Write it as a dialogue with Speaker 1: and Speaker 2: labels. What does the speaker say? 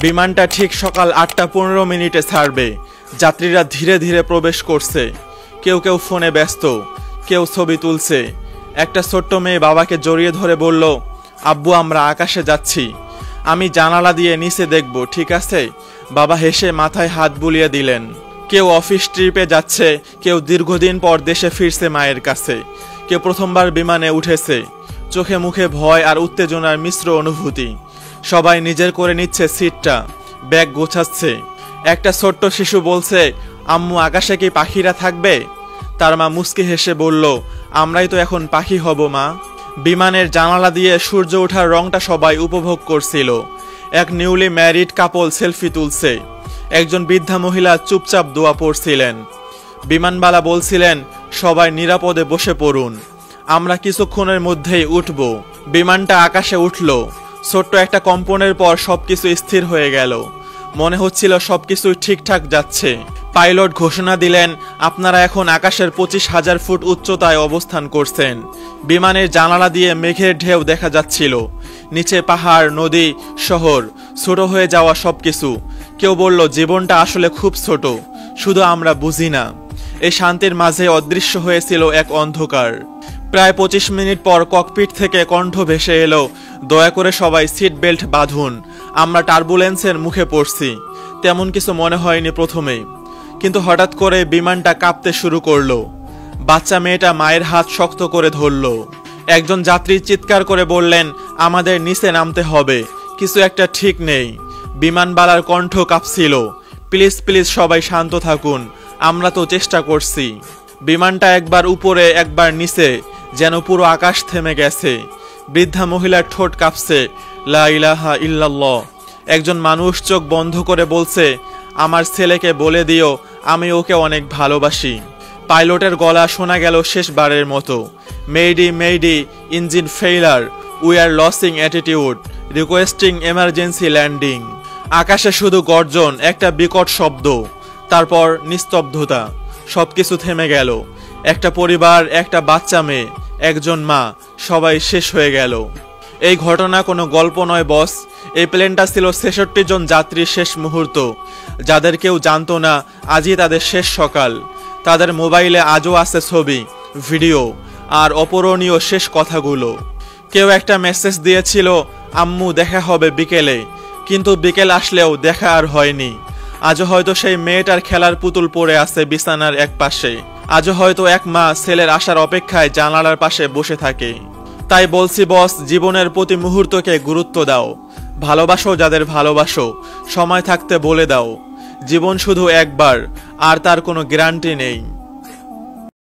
Speaker 1: বিমানটা ঠিক সকাল ৮টা ১৫ ছাড়বে। যাত্রীরা ধীরে ধীরে প্রবেশ করছে। কেউ কেউ ফোনে ব্যস্ত, কেউ ছবি তুলছে। একটা ছোট্ট মেয়ে বাবাকে জড়িয়ে ধরে বলল, আব্বু আমরা আকাশে যাচ্ছি, আমি জানালা দিয়ে নিচে দেখব, ঠিক আছে? বাবা হেসে মাথায় হাত বুলিয়ে দিলেন। কেউ অফিস ট্রিপে যাচ্ছে, কেউ দীর্ঘদিন পর দেশে ফিরছে মায়ের কাছে, কেউ প্রথমবার বিমানে উঠেছে। চোখে মুখে ভয় আর উত্তেজনার মিশ্র অনুভূতি। সবাই নিজের করে নিচ্ছে সিটটা, ব্যাগ গোছাচ্ছে। একটা ছোট্ট শিশু বলছে, আম্মু আকাশে কি পাখিরা থাকবে? তার মা মুচকি হেসে বলল, আমরাই তো এখন পাখি হব মা। বিমানের জানালা দিয়ে সূর্য ওঠার রংটা সবাই উপভোগ করছিল। এক নিউলি ম্যারিড কাপল সেলফি তুলছে। একজন বৃদ্ধা মহিলা চুপচাপ দোয়া পড়ছিলেন। বিমানবালা বলছিলেন, সবাই নিরাপদে বসে পড়ুন, আমরা কিছুক্ষণের মধ্যেই উঠব। বিমানটা আকাশে উঠল। ছোট্ট একটা কম্পনের পর সবকিছু স্থির হয়ে গেল। মনে হচ্ছিল সবকিছু ঠিকঠাক যাচ্ছে। পাইলট ঘোষণা দিলেন, আপনারা এখন আকাশের ২৫,০০০ ফুট উচ্চতায় অবস্থান করছেন। বিমানের জানালা দিয়ে মেঘের ঢেউ দেখা যাচ্ছিল। নিচে পাহাড়, নদী, শহর, ছোট হয়ে যাওয়া সবকিছু। কেউ বলল, জীবনটা আসলে খুব ছোট, শুধু আমরা বুঝি না। এই শান্তির মাঝে অদৃশ্য হয়েছিল এক অন্ধকার। প্রায় ২৫ মিনিট পর ককপিট থেকে কণ্ঠ ভেসে এলো, দয়া করে সবাই সিট বেল্ট বাঁধুন, আমরা টার্বুলেন্সের মুখে পড়ছি। তেমন কিছু মনে হয়নি প্রথমে, কিন্তু হঠাৎ করে বিমানটা কাঁপতে শুরু করলো। বাচ্চা মেয়েটা মায়ের হাত শক্ত করে ধরল। একজন যাত্রী চিৎকার করে বললেন, আমাদের নিচে নামতে হবে, কিছু একটা ঠিক নেই। বিমানবালার কণ্ঠ কাঁপছিল, প্লিজ প্লিজ সবাই শান্ত থাকুন, আমরা তো চেষ্টা করছি। বিমানটা একবার উপরে একবার নিচে, যেন পুরো আকাশ থেমে গেছে। বৃদ্ধা মহিলার ঠোঁট কাঁপছে, লা ইলাহা ইল্লাল্লাহ। একজন মানুষ চোখ বন্ধ করে বলছে, আমার ছেলেকে বলে দিও আমি ওকে অনেক ভালোবাসি। পাইলটের গলা শোনা গেল শেষবারের মতো, mayday mayday, engine failure, we are losing altitude, requesting emergency landing. আকাশে শুধু গর্জন, একটা বিকট শব্দ, তারপর নিস্তব্ধতা। সবকিছু থেমে গেল। একটা পরিবার, একটা বাচ্চা মেয়ে, একজন মা, সবাই শেষ হয়ে গেল। এই ঘটনা কোনো গল্প নয় বস, এই প্লেনটা ছিল ৬৬ জন যাত্রীর শেষ মুহূর্ত, যাদের কেউ জানতো না আজই তাদের শেষ সকাল। তাদের মোবাইলে আজও আছে ছবি, ভিডিও আর অপূরণীয় শেষ কথাগুলো। কেউ একটা মেসেজ দিয়েছিল, আম্মু দেখা হবে বিকেলে, কিন্তু বিকেল আসলেও দেখা আর হয়নি। আজও হয়তো সেই মেয়েটার খেলার পুতুল পড়ে আছে বিছানার এক পাশে। আজও হয়তো এক মা ছেলের আসার অপেক্ষায় জানালার পাশে বসে থাকে। তাই বলছি বস, জীবনের প্রতি মুহূর্তকে গুরুত্ব দাও, ভালোবাসো যাদের ভালোবাসো, সময় থাকতে বলে দাও। জীবন শুধু একবার, আর তার কোনো গ্যারান্টি নেই।